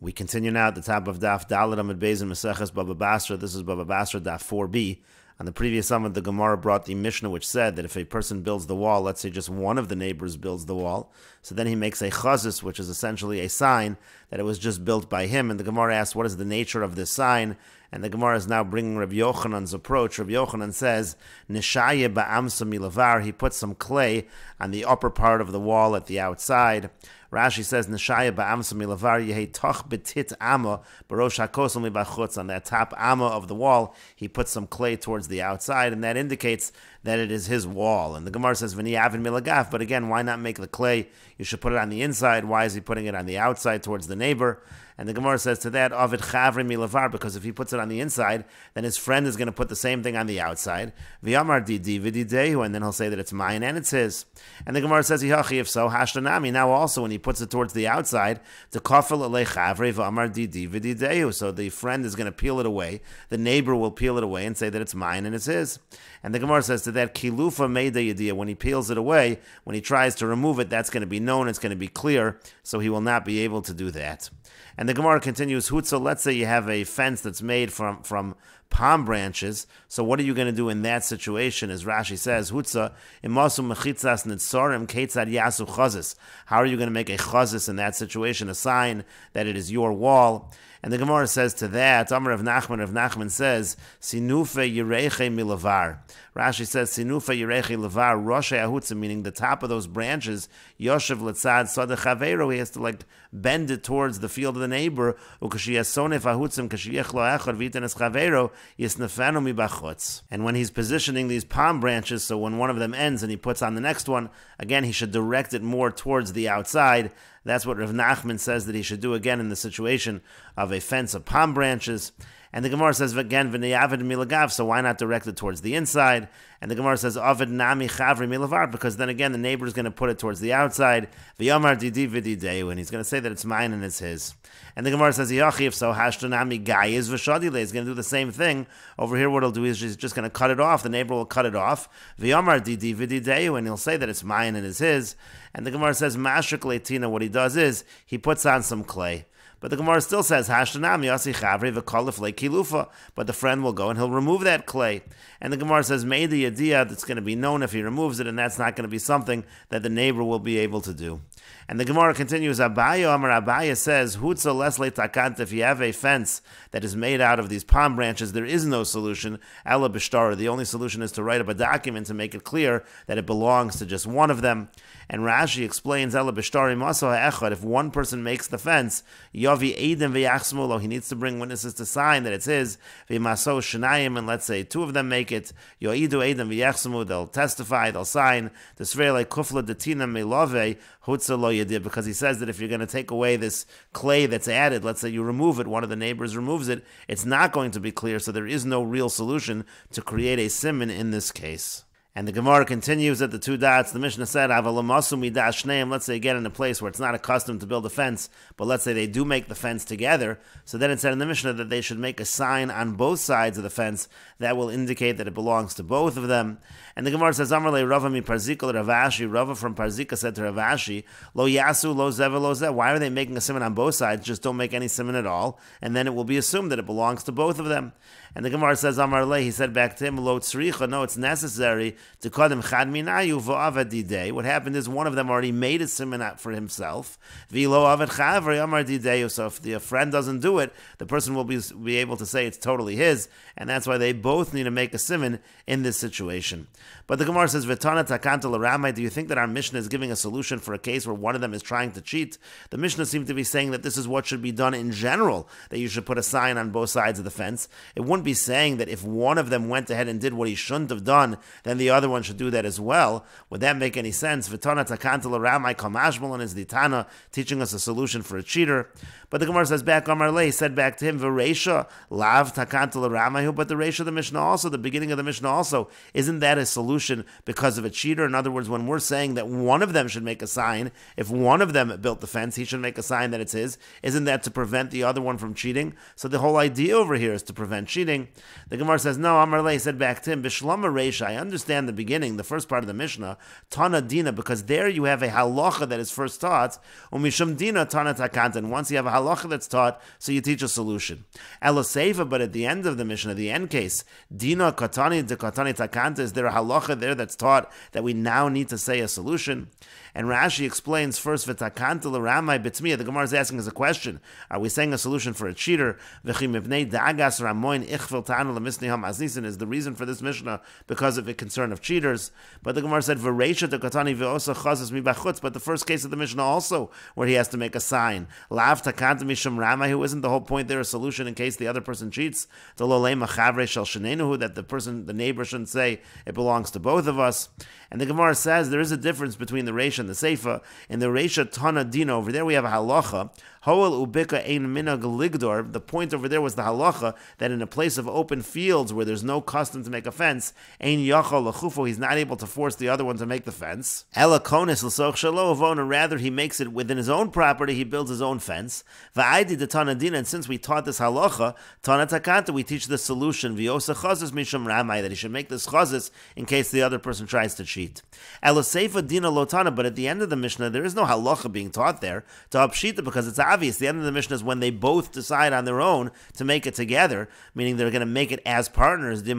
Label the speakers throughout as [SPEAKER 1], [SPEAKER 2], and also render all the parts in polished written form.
[SPEAKER 1] We continue now at the top of Daf Dalet Amud Beis in Meseches Bava Basra. This is Bava Basra Daf 4b. On the previous summit, the Gemara brought the Mishnah which said that if a person builds the wall, let's say just one of the neighbors builds the wall, so then he makes a chazis, which is essentially a sign that it was just built by him. And the Gemara asks, what is the nature of this sign? And the Gemara is now bringing Rabbi Yochanan's approach. Rabbi Yochanan says, Nishaye ba'amsa milavar, he puts some clay on the upper part of the wall at the outside. Rashi says, Nishaya ba'amsa milavar yehi toch betit amma barosh hakosel mibachutz, on that top amma of the wall, he puts some clay towards the outside, and that indicates that it is his wall. And the Gemara says, V'niyavin milagaf, but again, why not make the clay? You should put it on the inside. Why is he putting it on the outside towards the neighbor? And the Gemara says to that, Avid chavri milavar, because if he puts it on the inside, then his friend is going to put the same thing on the outside. V'yamar didi v'didehu, and then he'll say that it's mine and it's his. And the Gemara says, Hihachi, if so, hashtanami, now also when he puts it towards the outside, to kafel alei chavri v'amar didi v'didehu, so the friend is going to peel it away, the neighbor will peel it away and say that it's mine and it's his. And the Gemara says to that, kilufa meida yediyah, when he peels it away, when he tries to remove it, that's going to be known, it's going to be clear, so he will not be able to do that. And the Gemara continues, Hutza, let's say you have a fence that's made from palm branches, so what are you going to do in that situation? As Rashi says, Hutza, imasu mechitzas nitzorim ketzad yasu chazis. How are you going to make a chazis in that situation, a sign that it is your wall? And the Gemara says to that, Amar Rav Nachman says, Sinufe yireche milavar. Rashi says, Sinufe yireche milavar, Rosh Ahutza, meaning the top of those branches, Yoshev letzad sada chavero, he has to bend it towards the field of the neighbor, ukashiyasonef ahutzim kashiyechlo echad v'itenes chavero, yisnefenu mibachutz. And when he's positioning these palm branches, so when one of them ends and he puts on the next one, again, he should direct it more towards the outside. That's what Rav Nachman says that he should do again in the situation of a fence of palm branches. And the Gemara says, again, v'neyavid milagav, so why not direct it towards the inside? And the Gemara says, avid nami chavri milavar, because then again, the neighbor is going to put it towards the outside, v'yamar didi v'dideu, and he's going to say that it's mine and it's his. And the Gemara says, Yachi, if so, hashtanami gayis v'shadile, he's going to do the same thing. Over here, what he'll do is he's just going to cut it off, the neighbor will cut it off, v'yamar didi v'dideu, and he'll say that it's mine and it's his. And the Gemara says, mashrik leitina, what he does is, he puts on some clay. But the Gemara still says, Hashtanam yasi chavri v'kolif kilufa. But the friend will go and he'll remove that clay. And the Gemara says, Meida yediyah, that's going to be known if he removes it, and that's not going to be something that the neighbor will be able to do. And the Gemara continues, Abaya Amar Abaya says, Hutza lesle takant, if you have a fence that is made out of these palm branches, there is no solution. Ela b'shtara, the only solution is to write up a document to make it clear that it belongs to just one of them. And Rashi explains, Ela b'shtari maso ha'echad, if one person makes the fence, Yavi Eidem v'yachsmulo, he needs to bring witnesses to sign that it's his, v'maso shenayim, and let's say two of them make it, Yoidu Eidem v'yachsmu, they'll testify, they'll sign, the Svrele kufla detina melove, Hutza lo yedid, because he says that if you're going to take away this clay that's added, let's say you remove it, one of the neighbors removes it, it's not going to be clear, so there is no real solution to create a siman in this case. And the Gemara continues at the two dots. The Mishnah said, let's say again in a place where it's not accustomed to build a fence, but let's say they do make the fence together. So then it said in the Mishnah that they should make a sign on both sides of the fence that will indicate that it belongs to both of them. And the Gemara says, Amarle Rava mi Parzika Ravashi. Rava from Parzika said to Ravashi, Lo yasu lo zeva lo zeh. Why are they making a siman on both sides? Just don't make any siman at all, and then it will be assumed that it belongs to both of them. And the Gemara says, Amarle, he said back to him, Lo tzricha, no, it's necessary to call them chad minayu v'avad didei. What happened is one of them already made a siman for himself. V'lo avad chavri amar didei. So if the friend doesn't do it, the person will be able to say it's totally his, and that's why they both need to make a siman in this situation. But the Gemara says, V'tana takanta l'ramai, do you think that our Mishnah is giving a solution for a case where one of them is trying to cheat? The Mishnah seems to be saying that this is what should be done in general, that you should put a sign on both sides of the fence. It wouldn't be saying that if one of them went ahead and did what he shouldn't have done, then the other one should do that as well. Would that make any sense? V'tana takanta l'ramai kamashmalan is the Tana teaching us a solution for a cheater. But the Gemara says back, Amar Le, he said back to him, V'reisha lav takanta l'ramayu, but the reisha of the Mishnah also, the beginning of the Mishnah also, isn't that a solution because of a cheater? In other words, when we're saying that one of them should make a sign, if one of them built the fence, he should make a sign that it's his. Isn't that to prevent the other one from cheating? So the whole idea over here is to prevent cheating. The Gemara says, no, Amar Le said back to him, Bishlama reisha, I understand understand the beginning, the first part of the Mishnah, Tana Dina, because there you have a halacha that is first taught, Umishum Dina Tana Takanta, and once you have a halacha that's taught, so you teach a solution. Ela Seifa, but at the end of the Mishnah, the end case, Dina Katani de Katani Takanta, is there a halacha there that's taught that we now need to say a solution? And Rashi explains first, V'takanta l'ramai b'tmiya. The Gemara is asking us a question. Are we saying a solution for a cheater? V'chi mivnei dagas ramoin ichvel tanu l'misni hamaznisin is the reason for this Mishnah because of the concern of cheaters. But the Gemara said, V'reisha tekatani v'osa chazas mibachutz. But the first case of the Mishnah also, where he has to make a sign. Lav takanta mishum ramai, who isn't the whole point there a solution in case the other person cheats? The lolei machavre shel shenenuhu, that the neighbor shouldn't say it belongs to both of us. And the Gemara says there is a difference between the Reisha and the Seifa. In the Reisha Tana Dina, over there we have a halacha. Hoel ubika ein minag ligdor. The point over there was the halacha that in a place of open fields where there's no custom to make a fence, ein yachal lechufo, he's not able to force the other one to make the fence. Ela konis l'soch shalo avona, rather he makes it within his own property, he builds his own fence. Va'aidi de Tana Dina, and since we taught this halacha, Tana Takanta, we teach the solution, v'yosa chazis mishum ramai, that he should make this chazis in case the other person tries to cheat. Ela seifa dina lotana, but at the end of the Mishnah, there is no halacha being taught there to upshita, because it's obvious. The end of the Mishnah is when they both decide on their own to make it together, meaning they're going to make it as partners. That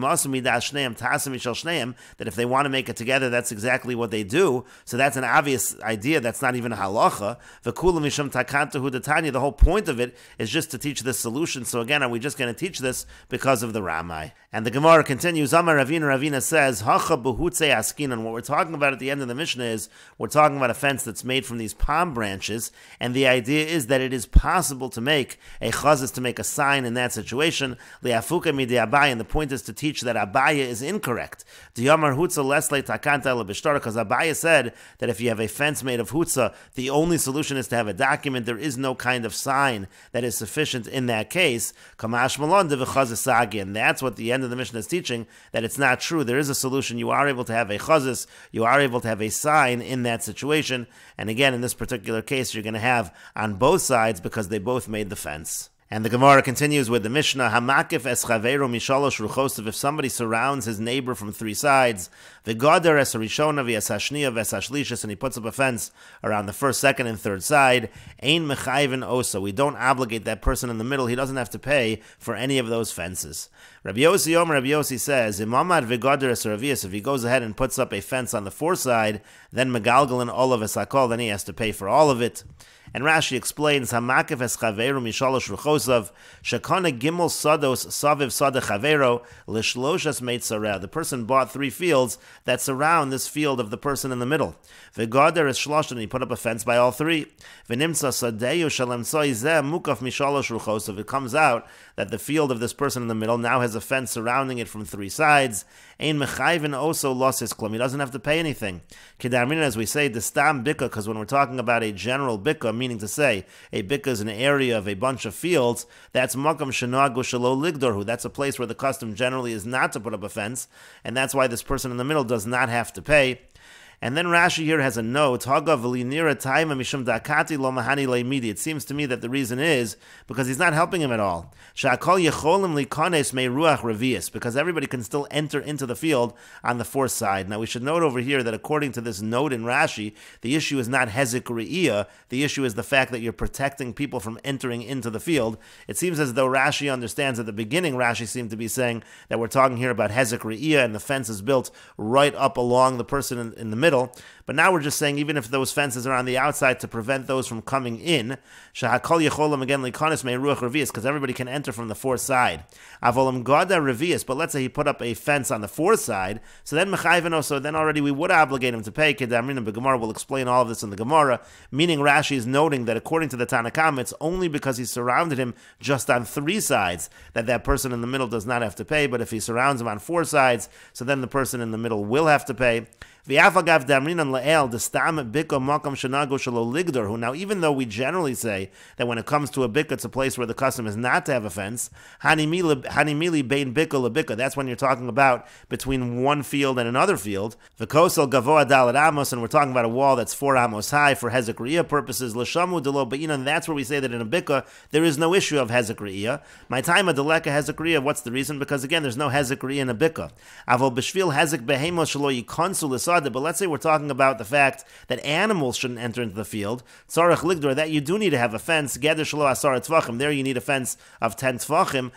[SPEAKER 1] if they want to make it together, that's exactly what they do. So that's an obvious idea. That's not even a halacha. The whole point of it is just to teach this solution. So again, are we just going to teach this because of the Ramai? And the Gemara continues. Amar Ravina says, Hacha behutze askinan. What we're talking about at the end of the Mishnah is we're talking about a fence that's made from these palm branches, and the idea is that it is possible to make a chazis, to make a sign in that situation. Liafuka midi Abaye, and the point is to teach that Abaye is incorrect. Diyamar hutza lesle takanta lebishtar, because Abaye said that if you have a fence made of hutza, the only solution is to have a document. There is no kind of sign that is sufficient in that case. Kamash malon de v'chazis sagi, and that's what the end of the Mishnah is teaching, that it's not true. There is a solution. You are able to have a chazis, you are able to have a sign in that situation. And again, in this particular case, you're going to have on both sides because they both made the fence. And the Gemara continues with the Mishnah, Hamakif es chaveru mishalosh ruchosiv, if somebody surrounds his neighbor from three sides, v'gader es harishona v'es hashniya v'es hashlishis, and he puts up a fence around the first, second, and third side, ein mechayven osa, we don't obligate that person in the middle, he doesn't have to pay for any of those fences. Rabbi Yossi says, Imamad v'gader es ravias, if he goes ahead and puts up a fence on the fourth side, then megalgalin olav es hakol, then he has to pay for all of it. And Rashi explains, Hamakif es chaveru mishalosh ruchosav, shekana gimel sados saviv sada chavero, lishloshas meitzareh. The person bought 3 fields that surround this field of the person in the middle. V'gader es shlosh, and he put up a fence by all 3. V'nimtza sadeyu shalem soizeh mukaf mishalosh ruchosav. It comes out that the field of this person in the middle now has a fence surrounding it from 3 sides. Ein mechayven also lost his klum. He doesn't have to pay anything. Kedarmin, as we say, the stam bika, because when we're talking about a general bika, meaning to say a bika is an area of a bunch of fields, that's makam shenagu shelo ligdorhu. That's a place where the custom generally is not to put up a fence, and that's why this person in the middle does not have to pay. And then Rashi here has a note, it seems to me that the reason is because he's not helping him at all. Because everybody can still enter into the field on the fourth side. Now we should note over here that according to this note in Rashi, the issue is not hezek re'iyah, the issue is the fact that you're protecting people from entering into the field. It seems as though Rashi understands at the beginning, Rashi seemed to be saying that we're talking here about hezek re'iyah and the fence is built right up along the person in the middle. But now we're just saying even if those fences are on the outside to prevent those from coming in, because everybody can enter from the fourth side. But let's say he put up a fence on the fourth side, so then already we would obligate him to pay. Gemara will explain all of this in the Gemara, meaning Rashi is noting that according to the Tanakam, it's only because he surrounded him just on 3 sides that person in the middle does not have to pay, but if he surrounds him on 4 sides, so then the person in the middle will have to pay. And Now, even though we generally say that when it comes to a bikah, it's a place where the custom is not to have a fence, that's when you're talking about between one field and another field. And we're talking about a wall that's 4 amos high for hezek re'iyah purposes. And that's where we say that in a bikah there is no issue of hezek re'iyah. My time of deleka hezek re'iyah. What's the reason? Because again, there's no hezek re'iyah in a bikah. But let's say we're talking about the fact that animals shouldn't enter into the field. That you do need to have a fence. There you need a fence of 10 tvachim,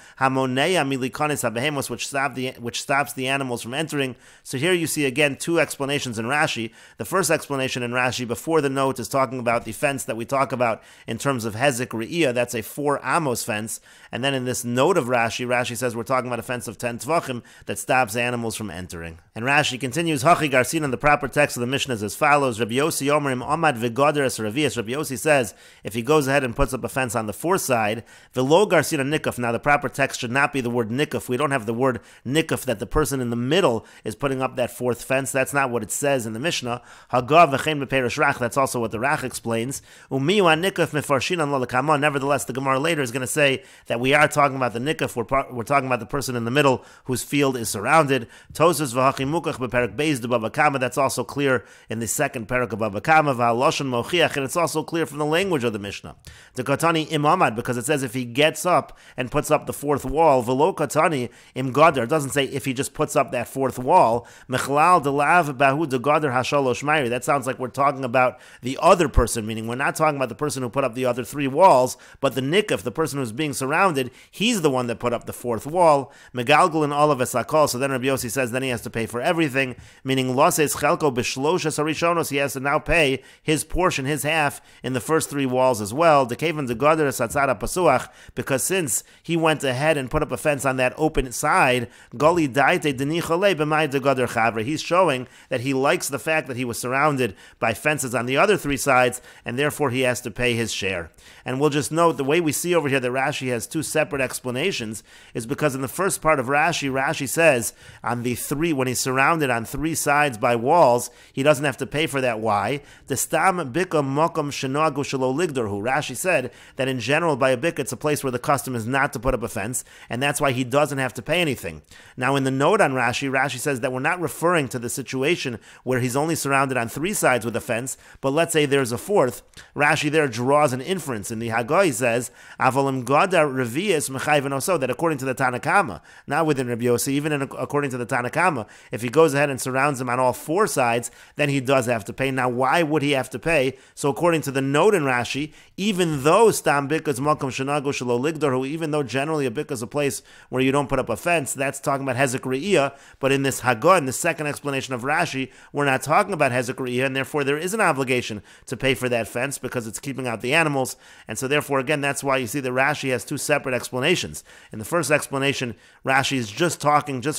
[SPEAKER 1] which stops the animals from entering. So here you see again two explanations in Rashi. The first explanation in Rashi before the note is talking about the fence that we talk about in terms of hezek re'iyah. That's a 4 amos fence. And then in this note of Rashi says we're talking about a fence of 10 tvachim that stops animals from entering. And Rashi continues, Hachi Garsin, in the proper text of the Mishnah is as follows. Rabbi Yossi Omerim Omad V'Goder Es Ravias. Rabbi Yossi says, if he goes ahead and puts up a fence on the 4th side, V'Lo Garsin Nikaf. Now the proper text should not be the word Nikaf. We don't have the word Nikaf that the person in the middle is putting up that 4th fence. That's not what it says in the Mishnah. Hagav V'Chem B'Perish Rach. That's also what the Rach explains. Umiyu Nikaf Mefarshin An Lo L'Kamon. Nevertheless, the Gemara later is going to say that we are talking about the Nikaf. We're talking about the person in the middle whose field is surrounded. Tosus V'Hachi Mukach B'Perak Beis de Bava Kama. That's also clear in the 2nd parak of Bava Kama. V'Haloshen Mochiach. And it's also clear from the language of the Mishnah. The Katani Im Amad, because it says if he gets up and puts up the 4th wall, V'Lo Katani Im Gadar. It doesn't say if he just puts up that 4th wall. Mechlal Delav Bahu De Gadar Hashalosh Mayri. That sounds like we're talking about the other person, meaning we're not talking about the person who put up the other 3 walls, but the Nikaf, the person who's being surrounded, he's the one that put up the 4th wall. Megalgal and all of Esakol. So then Rabbi Yossi says then he has to pay for everything, meaning Loses Chelko B'Shloshes Harishonos. He has to now pay his portion, his half, in the first 3 walls as well. Dekevan De Gadar Satzara Pasuach, because since he went ahead and put up a fence on that open side, Gali Daite Denichole B'Mai De Gadar Chavre. He's showing that he likes the fact that he was surrounded by fences on the other 3 sides, and therefore he has to pay his share. And we'll just note the way we see over here that Rashi has 2 separate explanations is because in the first part of Rashi says on the 3, when he's surrounded on 3 sides by walls, he doesn't have to pay for that. Why? The stam bika mokom shenagu shelo ligdorhu. Rashi said that in general by a bika it's a place where the custom is not to put up a fence, and that's why he doesn't have to pay anything. Now in the note on Rashi says that we're not referring to the situation where he's only surrounded on 3 sides with a fence, but let's say there's a 4th. Rashi there draws an inference. In the Haggai he says, Avolim Gadar Revius Mechayven Oso, that according to the Tanakama, not within Rabbi Yossi, even according to the Tanakama, if he goes ahead and surrounds him on all 4 sides, then he does have to pay. Now, why would he have to pay? So, according to the note in Rashi, even though Stam Bika is Malkum Shanago Shalo Ligdor, even though generally a Bika is a place where you don't put up a fence, that's talking about Hezek Re'iyah, but in this Hagah, in the second explanation of Rashi, we're not talking about Hezek Re'iyah, and therefore there is an obligation to pay for that fence because it's keeping out the animals, and so therefore, again, that's why you see that Rashi has 2 separate explanations. In the first explanation, Rashi is just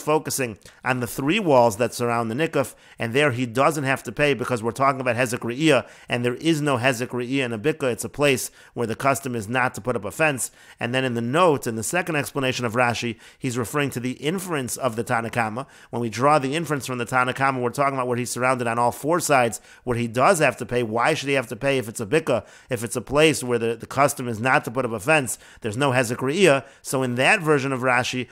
[SPEAKER 1] focusing on the 3 walls that surround the Nikaf, and there he doesn't have to pay because we're talking about Hezek Re'iyah, and there is no Hezek Re'iyah in a Bika. It's a place where the custom is not to put up a fence. And then in the note, in the second explanation of Rashi, he's referring to the inference of the Tanakama. When we draw the inference from the Tanakama, we're talking about where he's surrounded on all 4 sides, where he does have to pay. Why should he have to pay if it's a Bika? If it's a place where the custom is not to put up a fence, there's no Hezek Re'iyah. So in that version of Rashi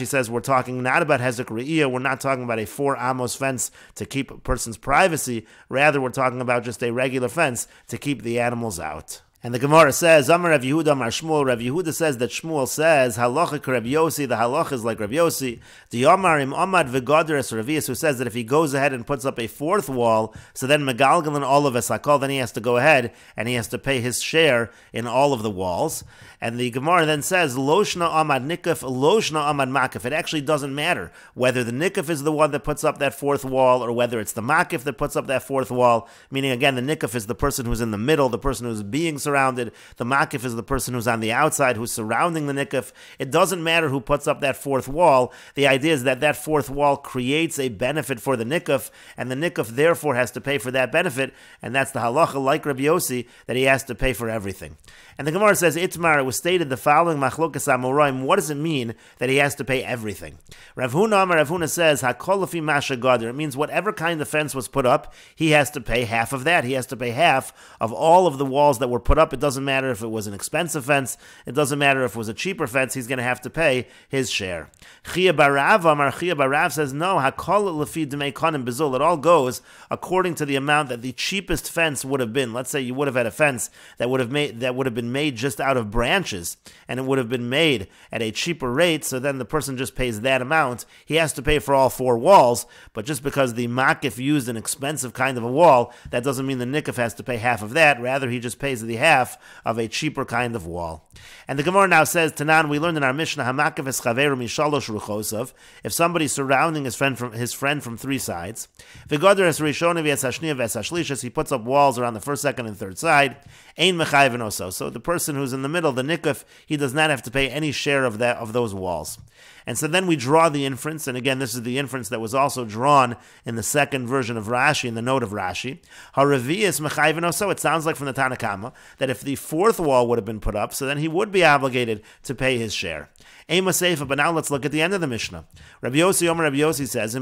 [SPEAKER 1] says we're talking not about Hezek Re'iyah, we're not talking about a 4 amos fence to keep a person's privacy, rather we're talking about just a regular fence to keep the animals out. And the Gemara says, Amar Rav Yehuda, Amar Shmuel. Rav Yehuda says that Shmuel says, Halacha Rav Yossi, the halacha is like Rav Yossi. The Amar Im Amad V'Gader Es Ravius, who says that if he goes ahead and puts up a 4th wall, so then Megalgal and all of Esakol, then he has to go ahead and he has to pay his share in all of the walls. And the Gemara then says, Loshna Amad Nikaf, Loshna Amad Makif. It actually doesn't matter whether the Nikaf is the one that puts up that 4th wall or whether it's the Makif that puts up that 4th wall. Meaning, again, the Nikaf is the person who's in the middle, the person who's being surrounded. The makif is the person who's on the outside, who's surrounding the nikuf. It doesn't matter who puts up that fourth wall. The idea is that that fourth wall creates a benefit for the nikuf, and the nikuf therefore has to pay for that benefit, and that's the halacha, like Rabbi Yossi, that he has to pay for everything. And the Gemara says, Itmar, it was stated the following, machlokas amoraim, what does it mean that he has to pay everything? Rav Huna says, hakol lefi masha gader, it means whatever kind of fence was put up, he has to pay half of that. He has to pay half of all of the walls that were put up. It doesn't matter if it was an expensive fence, it doesn't matter if it was a cheaper fence, he's going to have to pay his share. Chia Barav says, no, hakol lefi demei kanim bezul, it all goes according to the amount that the cheapest fence would have been. Let's say you would have had a fence that would have been made just out of branches, and it would have been made at a cheaper rate, so then the person just pays that amount. He has to pay for all four walls, but just because the makif used an expensive kind of a wall, that doesn't mean the nikif has to pay half of that. Rather, he just pays the half of a cheaper kind of wall. And the Gemara now says, Tanan, we learned in our Mishnah, hamakif es chaveru mishalosh ruchosov, if somebody's surrounding his friend from three sides, v'goder es rishona v'es hashniya v'es hashlishas, he puts up walls around the first, second, and third side, ein mechayven oso. So the person who's in the middle, the nikuf, he does not have to pay any share of those walls. And so then we draw the inference, and again, this is the inference that was also drawn in the second version of Rashi, in the note of Rashi. Haravias mechayven oso, it sounds like from the Tanakama, that if the fourth wall would have been put up, so then he would be obligated to pay his share. Ema Seifa, but now let's look at the end of the Mishnah. Rabbi Yossi says,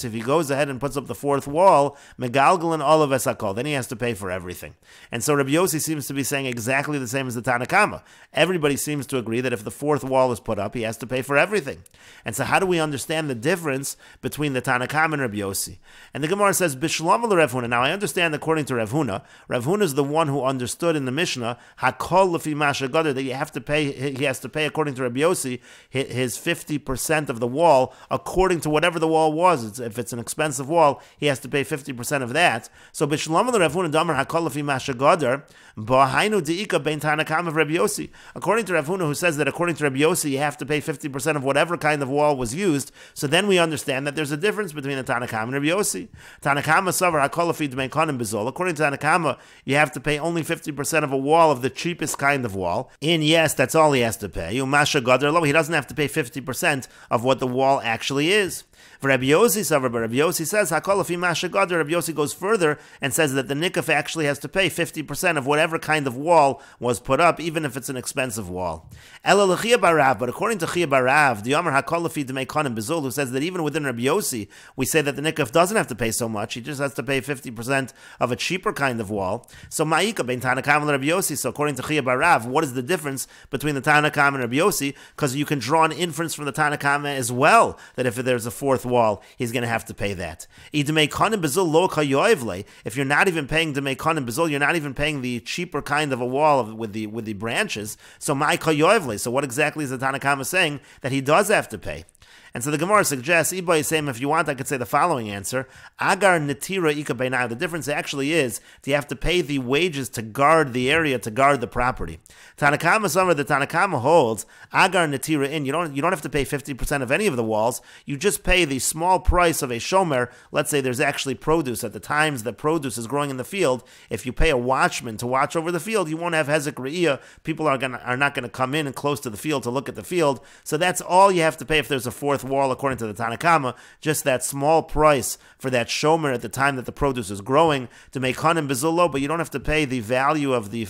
[SPEAKER 1] if he goes ahead and puts up the fourth wall, megalgalan olav esakol, then he has to pay for everything. And so Rabbi Yossi seems to be saying exactly the same as the Tanakama. Everybody seems to agree that if the fourth wall is put up, he has to pay for everything. And so how do we understand the difference between the Tanakama and Rabbi Yossi? And the Gemara says, Bishlam Rav Huna. Now I understand according to Rav Huna is the one who understood in the Mishnah, hakol lefi masha gadol, that he has to pay according to Rabbi Yossi, his 50% of the wall, according to whatever the wall was. If it's an expensive wall, he has to pay 50% of that. So Bishlam Rav Huna damar hakol lefi masha gadol, ba'hainu deika bein Tanakama of Rabbi Yossi. According to Rav Huna, who says that according to Rabbi Yossi, you have to pay 50% of whatever kind of wall was used. So then we understand that there's a difference between the Tanakama and Rabbi Yossi. Tanakama savar hakol lefi demei kanim bezol. According to Tanakama, you have to pay only 50% of a wall of the cheapest kind of wall. And yes, that's all he has to pay. Umasha gadol lo, he doesn't have to pay 50% of what the wall actually is. For Rabbi Yossi says, hakol lefi masha gadol. Rabbi Yossi goes further and says that the nikuf actually has to pay 50% of whatever kind of wall was put up, even if it's an expensive wall. Ela l'chia barav, but according to Chia Barav, the Amar hakol lefi demei kanim bezol, who says that even within Rabbi Yossi, we say that the nikuf doesn't have to pay so much, he just has to pay 50% of a cheaper kind of wall. So ma'ika bein Tanakama and Rabbi Yossi. So according to Chia Barav, what is the difference between the Tanakama and Rabbi Yossi? Because you can draw an inference from the Tanakama as well, that if there's a fourth wall, he's going to have to pay that. If you're not even paying demei kanim bezul, you're not even paying the cheaper kind of a wall with the branches. So my kayoivle. So what exactly is the Tanakama saying that he does have to pay? And so the Gemara suggests, if you want, I could say the following answer. Agar netira ika beinai. The difference actually is, do you have to pay the wages to guard the area, to guard the property? Tanakama Samar, the Tanakama holds, Agar netira in. You don't have to pay 50% of any of the walls. You just pay the small price of a shomer. Let's say there's actually produce. At the times that produce is growing in the field, if you pay a watchman to watch over the field, you won't have hezek re'iyah. People are not going to come in and close to the field to look at the field. So that's all you have to pay if there's a fourth wall, according to the Tanakama, just that small price for that shomer at the time that the produce is growing to make kanim bezullo, but you don't have to pay the value of the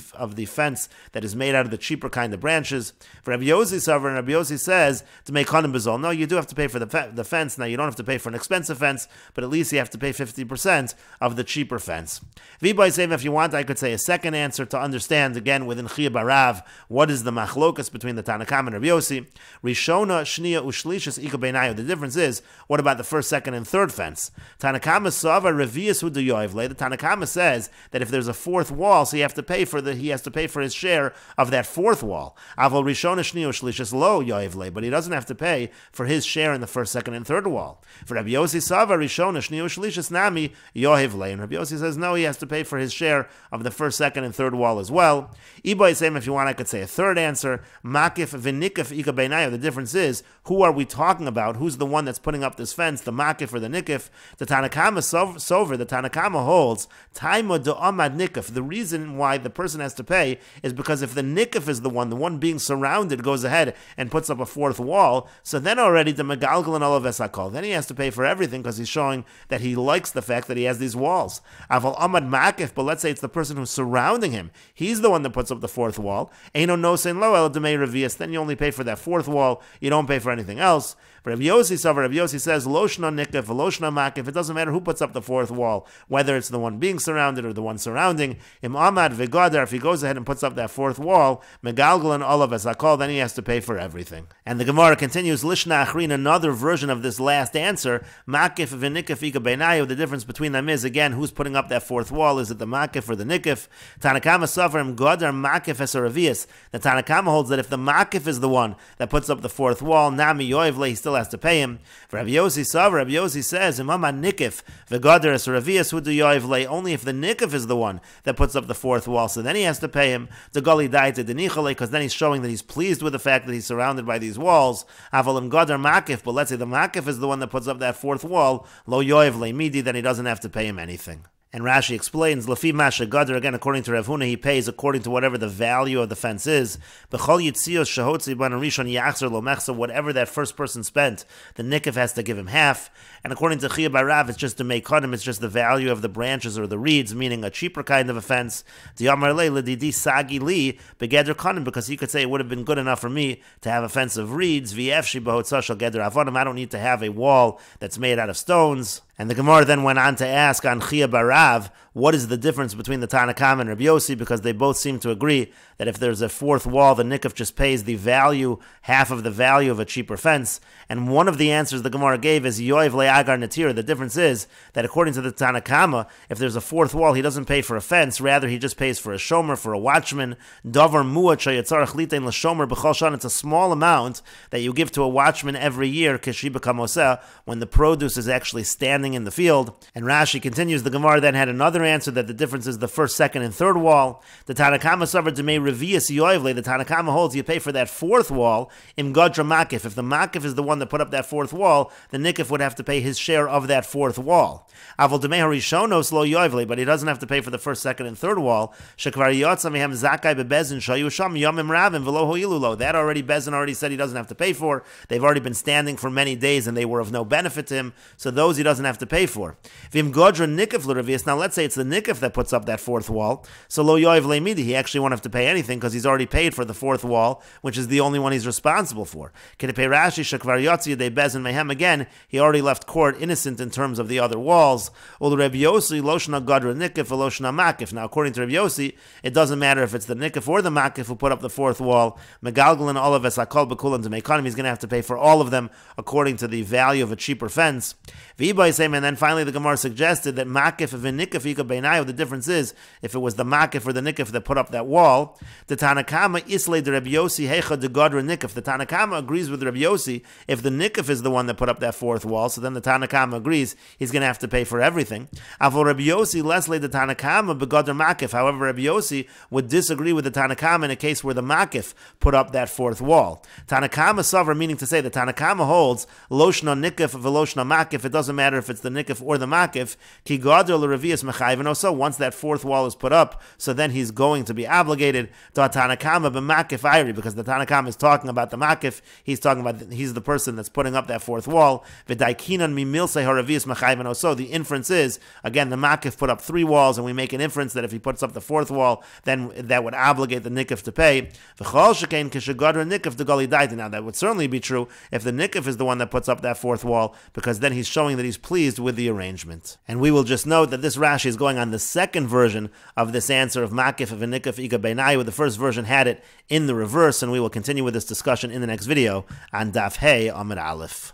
[SPEAKER 1] fence that is made out of the cheaper kind of branches. For Rabbi Yossi says to make kanim bezul. No, you do have to pay for the fence. Now you don't have to pay for an expensive fence, but at least you have to pay 50% of the cheaper fence. If you want, I could say a second answer to understand again within Chia Barav what is the machlokas between the Tanakama and Rabbi Yossi. Rishona, Shniya, Ushlishas, Ika Beinayu. The difference is, what about the first, second, and third fence? Tanakama Sava Revius Hudayoivle. The Tanakama says that if there's a fourth wall, so he has to pay for his share of that fourth wall. Aval Rishona Shniya Ushlishas Lo Yoivle, but he doesn't have to pay for his share in the first, second, and third wall. For Rabbi Yossi Sava Rishona Shniya Ushlishas Nami Yoivle, and Rabbi Yossi says no, he has to pay for his share of the first, second, and third wall as well. Iboy same, if you want, I could say a third answer. Makif v'nikif ika beinayu. The difference is, who are we talking about who's the one that's putting up this fence, the makif or the nikif. The Tanakama sover, the Tanakama holds, Taima do amad nikif. The reason why the person has to pay is because if the nikif is the one being surrounded, goes ahead and puts up a fourth wall, so then already the megalgal and olav esakol. Then he has to pay for everything because he's showing that he likes the fact that he has these walls. Aval amad makif, but let's say it's the person who's surrounding him. He's the one that puts up the fourth wall. Eino no sein lo el demei revius. Then you only pay for that fourth wall. You don't pay for anything else. Rabbi Yossi says, Loshna nikif, Loshna makif. It doesn't matter who puts up the fourth wall, whether it's the one being surrounded or the one surrounding. Im amad vegadar, if he goes ahead and puts up that fourth wall, megalgal and olav esakol, then he has to pay for everything. And the Gemara continues, Lishna achrin, another version of this last answer, makif v'nikif ika beinayu. The difference between them is, again, who's putting up that fourth wall? Is it the makif or the nikif? Tanakama sufferim gadar makif esaravius. The Tanakama holds that if the makif is the one that puts up the fourth wall, nami yoivle, he still has to pay him. For Rabbi Yossi says, Imama nikif v'gadar esaravius hu do yoivle. Only if the nikif is the one that puts up the fourth wall, so then he has to pay him. The gali daite denichale, because then he's showing that he's pleased with the fact that he's surrounded by these walls. Avalim gadar makif, but let's say the makif is the one that puts up that fourth wall, lo yoivle midi, then he doesn't have to pay him anything. And Rashi explains, Lafi Masha Gadar, again, according to Rav Huna, he pays according to whatever the value of the fence is. B'chol Yitzios Shahotzi Ban Rishon Yachzer Lo Mechsa, whatever that first person spent, the nikif has to give him half. And according to Chia Barav, it's just to make kanim, it's just the value of the branches or the reeds, meaning a cheaper kind of a fence. D'Yamar Le L'Didi Sagi Li Begeder kanim, because he could say it would have been good enough for me to have a fence of reeds. V'Yefshi B'Hotzah Shal Geder Avonim. I don't need to have a wall that's made out of stones. And the Gemara then went on to ask on Chia Barav, what is the difference between the Tanakam and Rabbi Yossi, because they both seem to agree that if there's a fourth wall, the nikif just pays the value, half of the value of a cheaper fence. And one of the answers the Gemara gave is Yoiv le'agar natir. The difference is that according to the Tanakama, if there's a fourth wall, he doesn't pay for a fence, rather he just pays for a shomer, for a watchman. Davar muat shayatzarach litein l'shomer b'chol shan. It's a small amount that you give to a watchman every year, kishiba kamoseh, when the produce is actually standing in the field. And Rashi continues, the Gemara then had another answer that the difference is the first, second, and third wall. The Tanakama suffered to may revius yoivle. The Tanakama holds you pay for that fourth wall im gadra makif. If the makif is the one that put up that fourth wall, the nikif would have to pay his share of that fourth wall. Avol demei harishonos lo yoivle, but he doesn't have to pay for the first, second, and third wall. Shekvar yotza mehem zakai bebezin shayu sham yomim ravim v'lo hoilulo. That already Bezin already said he doesn't have to pay for. They've already been standing for many days and they were of no benefit to him, so those he doesn't have to pay for. Vim godra nikif l'revius. Now let's say it's the nikif that puts up that fourth wall, so lo yoiv le'midi, he actually won't have to pay anything because he's already paid for the fourth wall, which is the only one he's responsible for. Kedepei Rashi shekvar yotzi yedei bezin mehem. Again, he already left court innocent in terms of the other walls. Ul Rabbi Yossi loshna gadra nikif loshna makif. Now according to Rabbi Yossi, it doesn't matter if it's the nikif or the makif who put up the fourth wall. Megalgalin olav esakol bekulan to make economy. He's going to have to pay for all of them according to the value of a cheaper fence. And then finally the Gemara suggested that makif and nikif ika beinayu. The difference is if it was the makif or the nikif that put up that wall. The Tanakama islay de Rabbi Yossi hecha de gadra nikif. The Tanakama agrees with Rabbi Yossi. If the nikif is the one that put up that fourth wall, so then the Tanakama agrees he's going to have to pay for everything. Avol Rabbi Yossi leslay the Tanakama begadra makif. However, Rabbi Yossi would disagree with the Tanakama in a case where the makif put up that fourth wall. Tanakama suffer, meaning to say the Tanakama holds loshna nikif veloshna makif. It doesn't matter if it's the nikif or the makif. Ki gadra l'revius mechayven. So once that fourth wall is put up, so then he's going to be obligated to a Tanakama b'makif ayri, because the Tanakama is talking about the makif. He's talking about he's the person that's putting up that fourth wall. V'daikinan mimilsei haravius mechayven. So the inference is, again, the makif put up three walls, and we make an inference that if he puts up the fourth wall, then that would obligate the nikif to pay. V'chol shekain kishagadra nikif de gali daiti. Now that would certainly be true if the nikif is the one that puts up that fourth wall, because then he's showing that he's pleased with the arrangement. And we will just note that this Rashi is going on the second version of this answer of makif of a nikif ika beinayu. The first version had it in the reverse, and we will continue with this discussion in the next video on Daf Hey Amud Aleph.